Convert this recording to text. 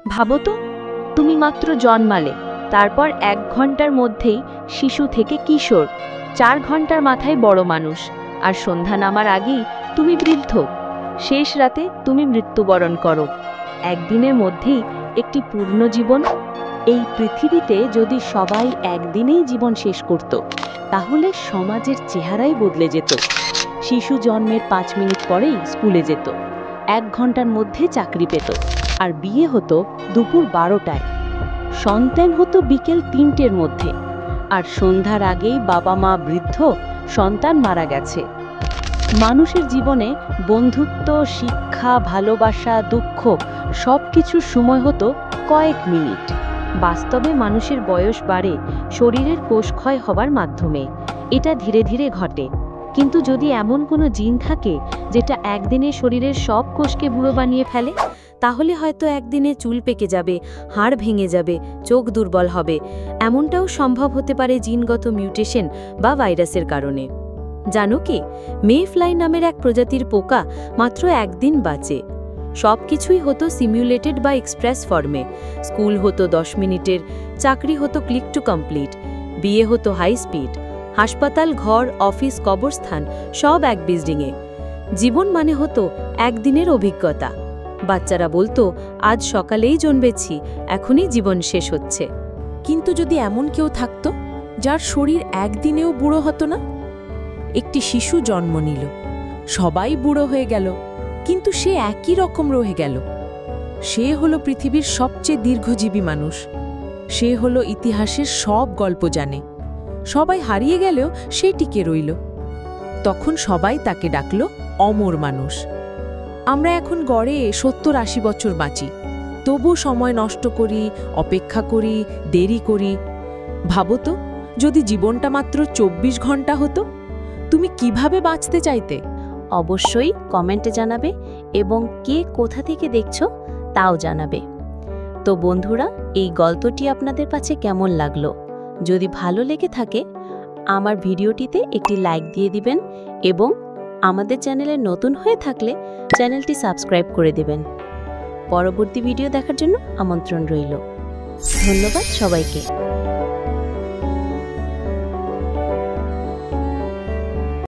ভাবো তো, তুমি মাত্র জন্মালে, তারপর 1 ঘন্টার মধ্যেই শিশু থেকে কিশোর, 4 ঘন্টার মাথায় বড় মানুষ, আর সন্ধ্যা নামার আগেই তুমি বৃদ্ধ। শেষ রাতে তুমি মৃত্যুবরণ করো। একদিনের মধ্যেই একটি পূর্ণ জীবন। এই পৃথিবীতে যদি সবাই একদিনেই জীবন শেষ করত, তাহলে সমাজের চেহারাই বদলে যেত। শিশু জন্মের 5 মিনিট পরেই স্কুলে যেত, 1 ঘন্টার মধ্যে চাকরি পেত, আর বিয়ে হতো দুপুর 12টায়। সন্তান হতো বিকেল 3টের মধ্যে, আর সন্ধ্যার আগেই বাবা মা বৃদ্ধ, সন্তান মারা গেছে। মানুষের জীবনে বন্ধুত্ব, শিক্ষা, ভালোবাসা, দুঃখ সবকিছুর সময় হতো কয়েক মিনিট। বাস্তবে মানুষের বয়স বাড়ে শরীরের কোষক্ষয় হবার মাধ্যমে। এটা ধীরে ধীরে ঘটে। কিন্তু যদি এমন কোনো জিন থাকে যেটা একদিনে শরীরের সব কোষকে বুড়ো বানিয়ে ফেলে, তাহলে হয়তো একদিনে চুল পেকে যাবে, হাড় ভেঙে যাবে, চোখ দুর্বল হবে। এমনটাও সম্ভব হতে পারে জিনগত মিউটেশন বা ভাইরাসের কারণে। জানো কি, মেফ্লাই নামের এক প্রজাতির পোকা মাত্র 1 দিন বাঁচে। সব কিছুই হতো সিমুলেটেড বা এক্সপ্রেস ফর্মে। স্কুল হতো 10 মিনিটের, চাকরি হতো ক্লিক টু কমপ্লিট, বিয়ে হতো হাই স্পিড, হাসপাতাল, ঘর, অফিস, কবরস্থান সব এক বিল্ডিংয়ে। জীবন মানে হতো একদিনের অভিজ্ঞতা। বাচ্চারা বলতো, আজ সকালেই জন্মেছি, এখনই জীবন শেষ হচ্ছে। কিন্তু যদি এমন কেউ থাকতো যার শরীর একদিনেও বুড়ো হতো না? একটি শিশু জন্ম নিল, সবাই বুড়ো হয়ে গেল, কিন্তু সে একই রকম রয়ে গেল। সে হলো পৃথিবীর সবচেয়ে দীর্ঘজীবী মানুষ। সে হলো ইতিহাসের সব গল্প জানে। সবাই হারিয়ে গেলেও সে টিকে রইল। তখন সবাই তাকে ডাকল অমর মানুষ। আমরা এখন গড়ে 70-80 বছর বাঁচি, তবু সময় নষ্ট করি, অপেক্ষা করি, দেরি করি। ভাবো তো, যদি জীবনটা মাত্র 24 ঘন্টা হতো, তুমি কিভাবে বাঁচতে চাইতে? অবশ্যই কমেন্টে জানাবে, এবং কে কোথা থেকে দেখছো তাও জানাবে। তো বন্ধুরা, এই গল্পটি আপনাদের কাছে কেমন লাগলো? যদি ভালো লেগে থাকে, আমার ভিডিওটিতে একটি লাইক দিয়ে দিবেন, এবং আমাদের চ্যানেলে নতুন হয়ে থাকলে চ্যানেলটি সাবস্ক্রাইব করে দেবেন। পরবর্তী ভিডিও দেখার জন্য আমন্ত্রণ রইল। ধন্যবাদ সবাইকে।